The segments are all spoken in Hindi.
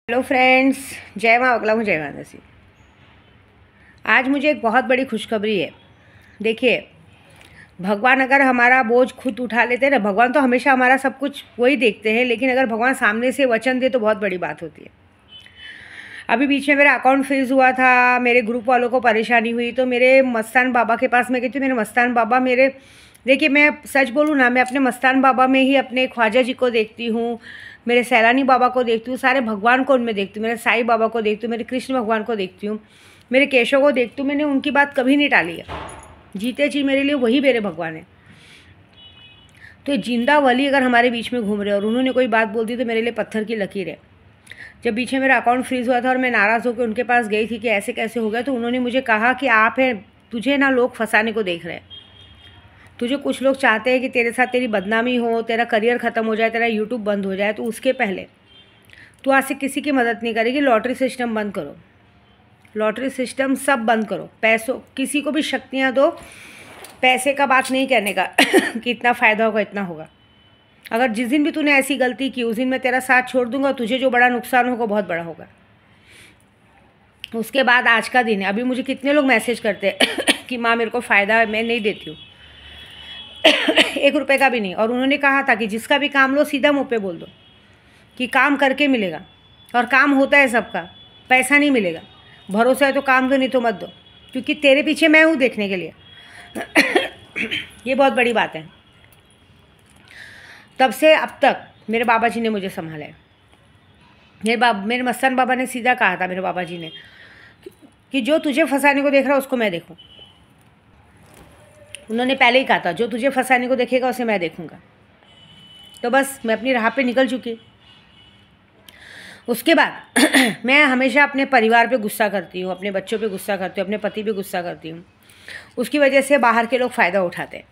हेलो फ्रेंड्स, जय माँ अगला हूँ, जय माता सी। आज मुझे एक बहुत बड़ी खुशखबरी है। देखिए, भगवान अगर हमारा बोझ खुद उठा लेते हैं ना, भगवान तो हमेशा हमारा सब कुछ वही देखते हैं, लेकिन अगर भगवान सामने से वचन दे तो बहुत बड़ी बात होती है। अभी बीच में मेरा अकाउंट फ्रीज हुआ था, मेरे ग्रुप वालों को परेशानी हुई, तो मेरे मस्तान बाबा के पास मैं गई थी। मेरे मस्तान बाबा देखिए, मैं सच बोलूँ ना, मैं अपने मस्तान बाबा में ही अपने ख्वाजा जी को देखती हूँ, मेरे सैलानी बाबा को देखती हूँ, सारे भगवान को उनमें देखती हूँ, मेरे साईं बाबा को देखती हूँ, मेरे कृष्ण भगवान को देखती हूँ, मेरे केशव को देखती हूँ। मैंने उनकी बात कभी नहीं टाली है। जीते जी मेरे लिए वही मेरे भगवान है। तो जिंदा वली अगर हमारे बीच में घूम रहे और उन्होंने कोई बात बोल दी तो मेरे लिए पत्थर की लकीर है। जब बीच में मेरा अकाउंट फ्रीज हुआ था और मैं नाराज़ होकर उनके पास गई थी कि ऐसे कैसे हो गया, तो उन्होंने मुझे कहा कि आप है, तुझे ना लोग फंसाने को देख रहे हैं, तुझे कुछ लोग चाहते हैं कि तेरे साथ तेरी बदनामी हो, तेरा करियर ख़त्म हो जाए, तेरा यूट्यूब बंद हो जाए, तो उसके पहले तू आज से किसी की मदद नहीं करेगी। लॉटरी सिस्टम बंद करो, लॉटरी सिस्टम सब बंद करो, पैसों किसी को भी शक्तियाँ दो, पैसे का बात नहीं कहने का कि इतना फ़ायदा होगा इतना होगा। अगर जिस दिन भी तूने ऐसी गलती की उस दिन मैं तेरा साथ छोड़ दूंगा, तुझे जो बड़ा नुकसान होगा बहुत बड़ा होगा। उसके बाद आज का दिन है। अभी मुझे कितने लोग मैसेज करते हैं कि माँ मेरे को फ़ायदा है, मैं नहीं देती हूँ 1 रुपये का भी नहीं। और उन्होंने कहा था कि जिसका भी काम लो सीधा मुँह पे बोल दो कि काम करके मिलेगा, और काम होता है सबका, पैसा नहीं मिलेगा। भरोसा है तो काम दो, नहीं तो मत दो, क्योंकि तेरे पीछे मैं हूँ देखने के लिए। ये बहुत बड़ी बात है। तब से अब तक मेरे बाबा जी ने मुझे संभाला है। मेरे मस्तान बाबा ने सीधा कहा था, मेरे बाबा जी ने, कि जो तुझे फंसाने को देख रहा है उसको मैं देखूँ। उन्होंने पहले ही कहा था, जो तुझे फंसाने को देखेगा उसे मैं देखूँगा। तो बस मैं अपनी राह पे निकल चुकी। उसके बाद मैं हमेशा अपने परिवार पे गुस्सा करती हूँ, अपने बच्चों पे गुस्सा करती हूँ, अपने पति पे गुस्सा करती हूँ। उसकी वजह से बाहर के लोग फ़ायदा उठाते हैं।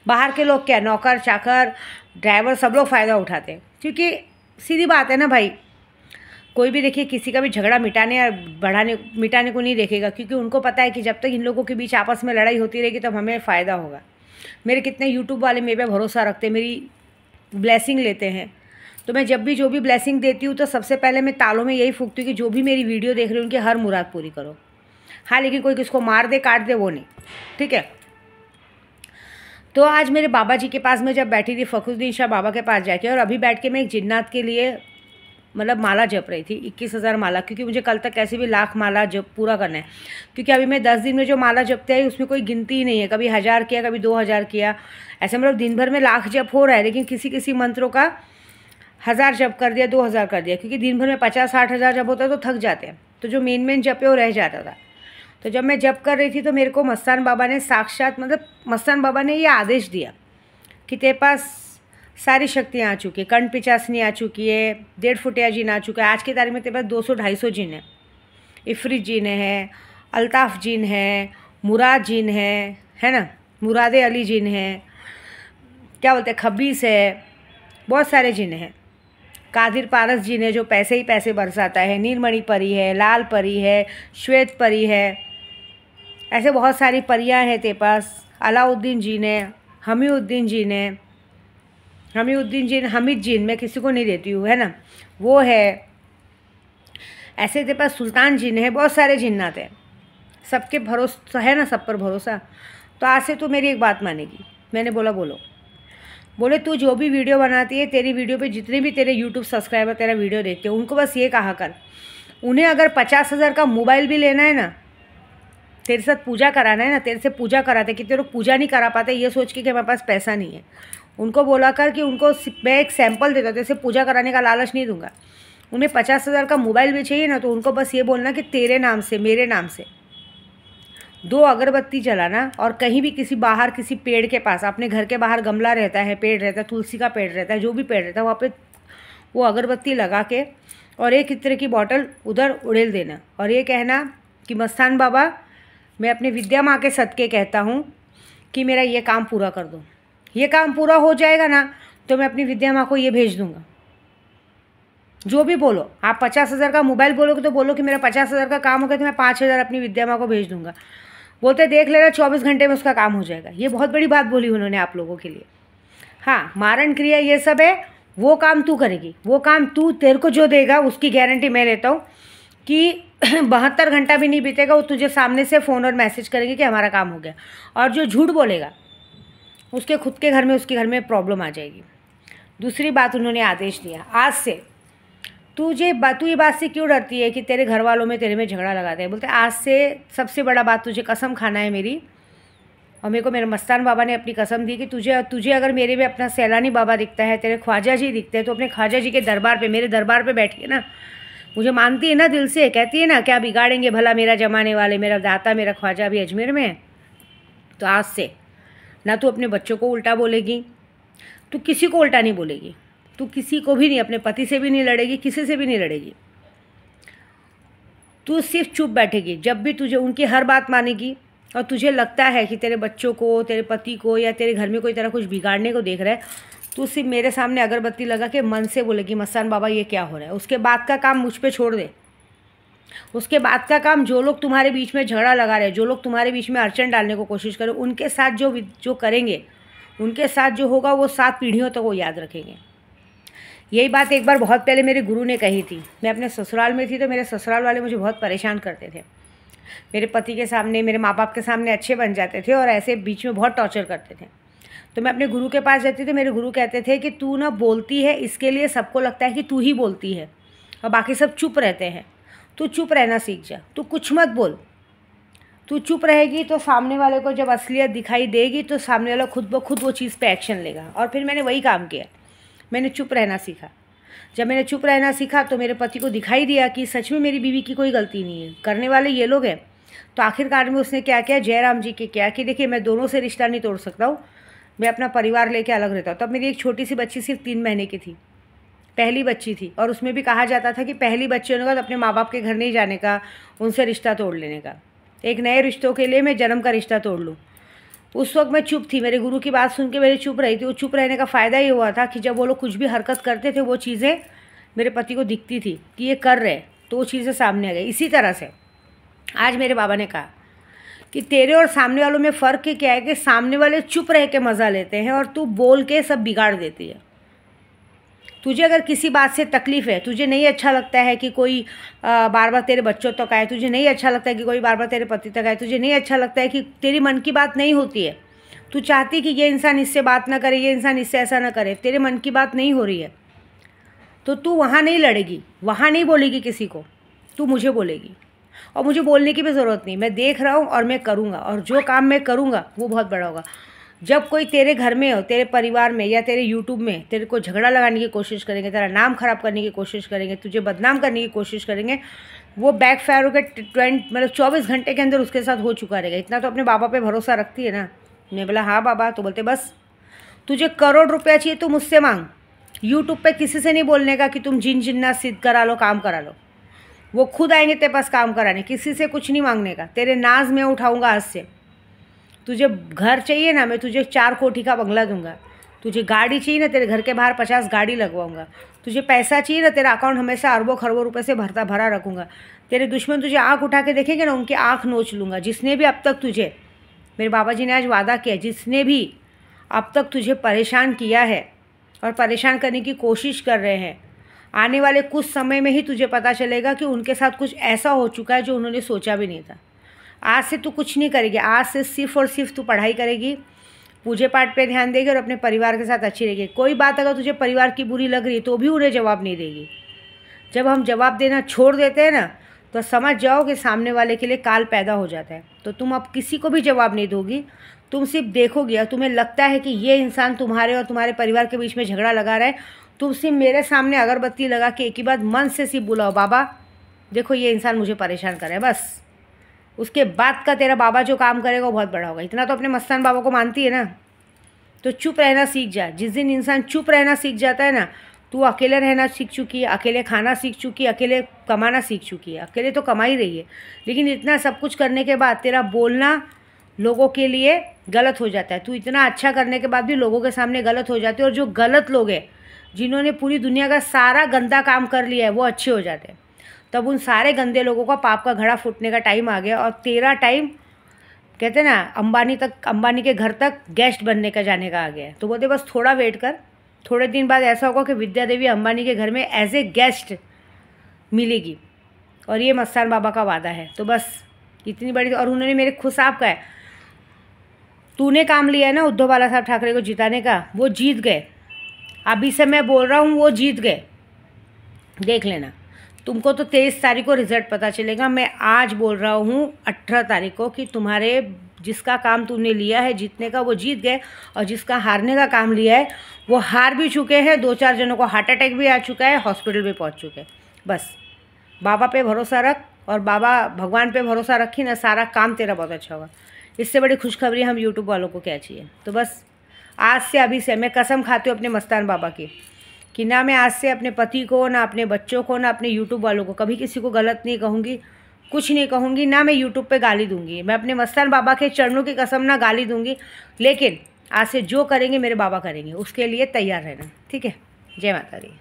बाहर के लोग क्या, नौकर चाकर ड्राइवर सब लोग फ़ायदा उठाते हैं, क्योंकि सीधी बात है ना भाई, कोई भी देखिए किसी का भी झगड़ा मिटाने या मिटाने को नहीं देखेगा, क्योंकि उनको पता है कि जब तक इन लोगों के बीच आपस में लड़ाई होती रहेगी तब हमें फ़ायदा होगा। मेरे कितने यूट्यूब वाले मेरे पे भरोसा रखते हैं, मेरी ब्लेसिंग लेते हैं। तो मैं जब भी जो भी ब्लेसिंग देती हूँ तो सबसे पहले मैं तालों में यही फूंकती हूँ कि जो भी मेरी वीडियो देख रहे हैं उनकी हर मुराद पूरी करो। हाँ, लेकिन कोई किसको मार दे काट दे वो नहीं, ठीक है। तो आज मेरे बाबा जी के पास मैं जब बैठी थी, फ़खरुद्दीन शाह बाबा के पास जाके, और अभी बैठ के मैं एक जिन्नात के लिए मतलब माला जप रही थी, 21,000 माला, क्योंकि मुझे कल तक कैसे भी लाख माला जप पूरा करना है। क्योंकि अभी मैं 10 दिन में जो माला जपते आई उसमें कोई गिनती ही नहीं है, कभी 1000 किया, कभी 2000 किया, ऐसे मतलब दिन भर में लाख जप हो रहा है, लेकिन किसी किसी मंत्रों का 1000 जप कर दिया, 2000 कर दिया, क्योंकि दिन भर में 50-60 हज़ार जप होता है तो थक जाते हैं। तो जो मेन जप है वो रह जाता था। तो जब मैं जप कर रही थी तो मेरे को मस्तान बाबा ने साक्षात, मतलब मस्तान बाबा ने ये आदेश दिया कि तेरे पास सारी शक्तियाँ आ चुकी है, कंठ पिचासनी आ चुकी है, 1.5 फुटिया जिन आ चुका है। आज की तारीख में तेरे पास 200-250 जिन है। इफ़रीत जिन है, अल्ताफ़ जिन है, मुराद जिन है ना, मुरादे अली जिन है, क्या बोलते हैं, खबीस है, बहुत सारे जिन हैं। कादिर पारस जिन है जो पैसे ही पैसे बरसाता है, नीलमणि परी है, लाल परी है, श्वेत परी है, ऐसे बहुत सारी परियाँ हैं तेरे पास। अलाउद्दीन जिन है, हमीउद्दीन जिन है, हमीउद्दीन जिन, हमीद जिन मैं किसी को नहीं देती हूँ, है ना, वो है। ऐसे तेरे पास सुल्तान जिन है, बहुत सारे जिन्नात हैं। सबके भरोसा है ना, सब पर भरोसा। तो आज से तू मेरी एक बात मानेगी। मैंने बोला बोलो। बोले तू जो भी वीडियो बनाती है, तेरी वीडियो पे जितने भी तेरे यूट्यूब सब्सक्राइबर तेरा वीडियो देखते हैं, उनको बस ये कहा कर, उन्हें अगर 50,000 का मोबाइल भी लेना है ना, तेरे साथ पूजा कराना है ना, तेरे से पूजा कराते, कितने लोग पूजा नहीं करा पाते ये सोच के कि हमारे पास पैसा नहीं है, उनको बोला कर कि उनको मैं एक सैंपल देता हूँ, जैसे पूजा कराने का लालच नहीं दूंगा। उन्हें 50,000 का मोबाइल भी चाहिए ना, तो उनको बस ये बोलना कि तेरे नाम से, मेरे नाम से 2 अगरबत्ती जलाना, और कहीं भी किसी बाहर किसी पेड़ के पास, अपने घर के बाहर गमला रहता है, पेड़ रहता है, तुलसी का पेड़ रहता है, जो भी पेड़ रहता है वहाँ पे वो अगरबत्ती लगा के और 1 इत्र की बॉटल उधर उड़ेल देना, और ये कहना कि मस्तान बाबा, मैं अपनी विद्या माँ के सदके कहता हूँ कि मेरा ये काम पूरा कर दो। ये काम पूरा हो जाएगा ना तो मैं अपनी विद्या माँ को ये भेज दूँगा। जो भी बोलो, आप 50,000 का मोबाइल बोलोगे तो बोलो कि मेरा 50,000 का काम हो गया तो मैं 5,000 अपनी विद्या माँ को भेज दूँगा। बोलते देख लेना 24 घंटे में उसका काम हो जाएगा। ये बहुत बड़ी बात बोली उन्होंने आप लोगों के लिए। हाँ, मारण क्रिया ये सब है, वो काम तू करेगी, वो काम तू, तेरे को जो देगा उसकी गारंटी मैं लेता हूँ कि 72 घंटा भी नहीं बीतेगा वो तुझे सामने से फ़ोन और मैसेज करेंगे कि हमारा काम हो गया। और जो झूठ बोलेगा उसके खुद के घर में, उसके घर में प्रॉब्लम आ जाएगी। दूसरी बात उन्होंने आदेश दिया, आज से तू ये बात से क्यों डरती है कि तेरे घर वालों में तेरे में झगड़ा लगाते हैं। बोलते आज से सबसे बड़ा बात, तुझे कसम खाना है मेरी, और मेरे को मेरे मस्तान बाबा ने अपनी कसम दी कि तुझे अगर मेरे में अपना सैलानी बाबा दिखता है, तेरे ख्वाजा जी दिखते हैं, तो अपने ख्वाजा जी के दरबार पे, मेरे दरबार पे बैठिए ना। मुझे मानती है ना दिल से, कहती है ना क्या बिगाड़ेंगे भला मेरा जमाने वाले, मेरा दाता मेरा ख्वाजा भी अजमेर में है। तो आज से ना तू अपने बच्चों को उल्टा बोलेगी, तू किसी को उल्टा नहीं बोलेगी, तू किसी को भी नहीं, अपने पति से भी नहीं लड़ेगी, किसी से भी नहीं लड़ेगी। तू सिर्फ चुप बैठेगी। जब भी तुझे उनकी हर बात मानेगी और तुझे लगता है कि तेरे बच्चों को, तेरे पति को या तेरे घर में कोई तरह कुछ बिगाड़ने को देख रहा है, तू सिर्फ मेरे सामने अगरबत्ती लगा के मन से बोलेगी मस्तान बाबा ये क्या हो रहा है। उसके बाद का काम मुझ पे छोड़ दे। उसके बाद का काम, जो लोग तुम्हारे बीच में झगड़ा लगा रहे हैं, जो लोग तुम्हारे बीच में अड़चन डालने को कोशिश करें, उनके साथ जो करेंगे, उनके साथ जो होगा वो 7 पीढ़ियों तक वो याद रखेंगे। यही बात एक बार बहुत पहले मेरे गुरु ने कही थी। मैं अपने ससुराल में थी तो मेरे ससुराल वाले मुझे बहुत परेशान करते थे। मेरे पति के सामने, मेरे माँ बाप के सामने अच्छे बन जाते थे और ऐसे बीच में बहुत टॉर्चर करते थे। तो मैं अपने गुरु के पास जाती थी, मेरे गुरु कहते थे कि तू ना बोलती है, इसके लिए सबको लगता है कि तू ही बोलती है और बाकी सब चुप रहते हैं। तू चुप रहना सीख जा, तू कुछ मत बोल। तू चुप रहेगी तो सामने वाले को जब असलियत दिखाई देगी तो सामने वाला खुद ब खुद वो चीज़ पे एक्शन लेगा। और फिर मैंने वही काम किया, मैंने चुप रहना सीखा। जब मैंने चुप रहना सीखा तो मेरे पति को दिखाई दिया कि सच में मेरी बीवी की कोई गलती नहीं है, करने वाले ये लोग हैं। तो आखिरकार में उसने क्या किया, जयराम जी के क्या कि देखिए मैं दोनों से रिश्ता नहीं तोड़ सकता हूँ, मैं अपना परिवार लेके अलग रहता हूँ। तब मेरी एक छोटी सी बच्ची सिर्फ 3 महीने की थी, पहली बच्ची थी, और उसमें भी कहा जाता था कि पहली बच्ची होने के बाद अपने माँ बाप के घर नहीं जाने का, उनसे रिश्ता तोड़ लेने का। एक नए रिश्तों के लिए मैं जन्म का रिश्ता तोड़ लूँ। उस वक्त मैं चुप थी, मेरे गुरु की बात सुन के मेरी चुप रही थी। वो चुप रहने का फ़ायदा ये हुआ था कि जब वो लोग कुछ भी हरकत करते थे वो चीज़ें मेरे पति को दिखती थी कि ये कर रहे, तो वो चीज़ें सामने आ गई। इसी तरह से आज मेरे बाबा ने कहा कि तेरे और सामने वालों में फ़र्क क्या है कि सामने वाले चुप रह के मज़ा लेते हैं और तू बोल के सब बिगाड़ देती है। तुझे अगर किसी बात से तकलीफ़ है, तुझे नहीं अच्छा लगता है कि कोई बार बार तेरे बच्चों तक आए, तुझे नहीं अच्छा लगता है कि कोई बार बार तेरे पति तक आए, तुझे नहीं अच्छा लगता है कि तेरी मन की बात नहीं होती है, तू चाहती कि ये इंसान इससे बात ना करे, ये इंसान इससे ऐसा ना करे, तेरे मन की बात नहीं हो रही है, तो तू वहाँ नहीं लड़ेगी, वहाँ नहीं बोलेगी किसी को, तू मुझे बोलेगी। और मुझे बोलने की भी ज़रूरत नहीं, मैं देख रहा हूँ और मैं करूँगा, और जो काम मैं करूँगा वो बहुत बड़ा होगा। जब कोई तेरे घर में हो, तेरे परिवार में या तेरे यूट्यूब में तेरे को झगड़ा लगाने की कोशिश करेंगे, तेरा नाम ख़राब करने की कोशिश करेंगे, तुझे बदनाम करने की कोशिश करेंगे, वो बैकफायर होकर 24 घंटे के अंदर उसके साथ हो चुका रहेगा। इतना तो अपने बाबा पे भरोसा रखती है ना। मैं बोला हाँ बाबा, तो बोलते बस तुझे करोड़ रुपया चाहिए तो मुझसे मांग। यूट्यूब पे किसी से नहीं बोलने का कि तुम जिन जिन्ना सिद्ध करा लो, काम करा लो, वो खुद आएंगे तेरे पास काम कराने। किसी से कुछ नहीं मांगने का, तेरे नाज मैं उठाऊँगा आज से। तुझे घर चाहिए ना, मैं तुझे 4 कोठी का बंगला दूंगा। तुझे गाड़ी चाहिए ना, तेरे घर के बाहर 50 गाड़ी लगवाऊंगा। तुझे पैसा चाहिए ना, तेरा अकाउंट हमेशा अरबों खरबों रुपए से भरा रखूँगा। तेरे दुश्मन तुझे आँख उठा के देखेंगे ना, उनकी आँख नोच लूँगा। जिसने भी अब तक तुझे, मेरे बाबा जी ने आज वादा किया, जिसने भी अब तक तुझे परेशान किया है और परेशान करने की कोशिश कर रहे हैं, आने वाले कुछ समय में ही तुझे पता चलेगा कि उनके साथ कुछ ऐसा हो चुका है जो उन्होंने सोचा भी नहीं था। आज से तू कुछ नहीं करेगी, आज से सिर्फ और सिर्फ तू पढ़ाई करेगी, पूजे पाठ पे ध्यान देगी और अपने परिवार के साथ अच्छी रहेगी। कोई बात अगर तुझे परिवार की बुरी लग रही है तो भी उन्हें जवाब नहीं देगी। जब हम जवाब देना छोड़ देते हैं ना, तो समझ जाओ कि सामने वाले के लिए काल पैदा हो जाता है। तो तुम अब किसी को भी जवाब नहीं दोगी, तुम सिर्फ देखोगी। और तुम्हें लगता है कि ये इंसान तुम्हारे और तुम्हारे परिवार के बीच में झगड़ा लगा रहा है, तुम सिर्फ मेरे सामने अगरबत्ती लगा के एक ही बात मन से सिर्फ बुलाओ, बाबा देखो ये इंसान मुझे परेशान कर रहा है, बस। उसके बाद का तेरा बाबा जो काम करेगा वो बहुत बड़ा होगा। इतना तो अपने मस्तान बाबा को मानती है ना, तो चुप रहना सीख जा। जिस दिन इंसान चुप रहना सीख जाता है ना, तू अकेले रहना सीख चुकी है, अकेले खाना सीख चुकी है, अकेले कमाना सीख चुकी है। अकेले तो कमा ही रही है, लेकिन इतना सब कुछ करने के बाद तेरा बोलना लोगों के लिए गलत हो जाता है। तू इतना अच्छा करने के बाद भी लोगों के सामने गलत हो जाती है। और जो गलत लोग हैं, जिन्होंने पूरी दुनिया का सारा गंदा काम कर लिया है, वो अच्छे हो जाते हैं। तब उन सारे गंदे लोगों का पाप का घड़ा फूटने का टाइम आ गया। और तेरा टाइम, कहते हैं ना, अंबानी के घर तक गेस्ट बनने का जाने का आ गया है। तो बोलते बस थोड़ा वेट कर, थोड़े दिन बाद ऐसा होगा कि विद्या देवी अंबानी के घर में एज ए गेस्ट मिलेगी, और ये मस्तान बाबा का वादा है। तो बस इतनी बड़ी, और उन्होंने मेरे खुद साहब का है, तूने काम लिया है ना उद्धव बाला साहब ठाकरे को जिताने का, वो जीत गए। अभी से मैं बोल रहा हूँ वो जीत गए, देख लेना। तुमको तो 23 तारीख को रिजल्ट पता चलेगा। मैं आज बोल रहा हूँ 18 तारीख को कि तुम्हारे जिसका काम तुमने लिया है जीतने का वो जीत गए, और जिसका हारने का काम लिया है वो हार भी चुके हैं। 2-4 जनों को हार्ट अटैक भी आ चुका है, हॉस्पिटल में पहुँच चुके हैं। बस बाबा पे भरोसा रख, और बाबा भगवान पे भरोसा रखी ना, सारा काम तेरा बहुत अच्छा होगा। इससे बड़ी खुशखबरी हम यूट्यूब वालों को क्या चाहिए। तो बस आज से, अभी से मैं कसम खाती हूँ अपने मस्तान बाबा की कि ना मैं आज से अपने पति को, ना अपने बच्चों को, ना अपने यूट्यूब वालों को कभी किसी को गलत नहीं कहूँगी, कुछ नहीं कहूँगी, ना मैं यूट्यूब पे गाली दूँगी। मैं अपने मस्तान बाबा के चरणों की कसम ना गाली दूँगी, लेकिन आज से जो करेंगे मेरे बाबा करेंगे, उसके लिए तैयार रहना। ठीक है, जय माता दी।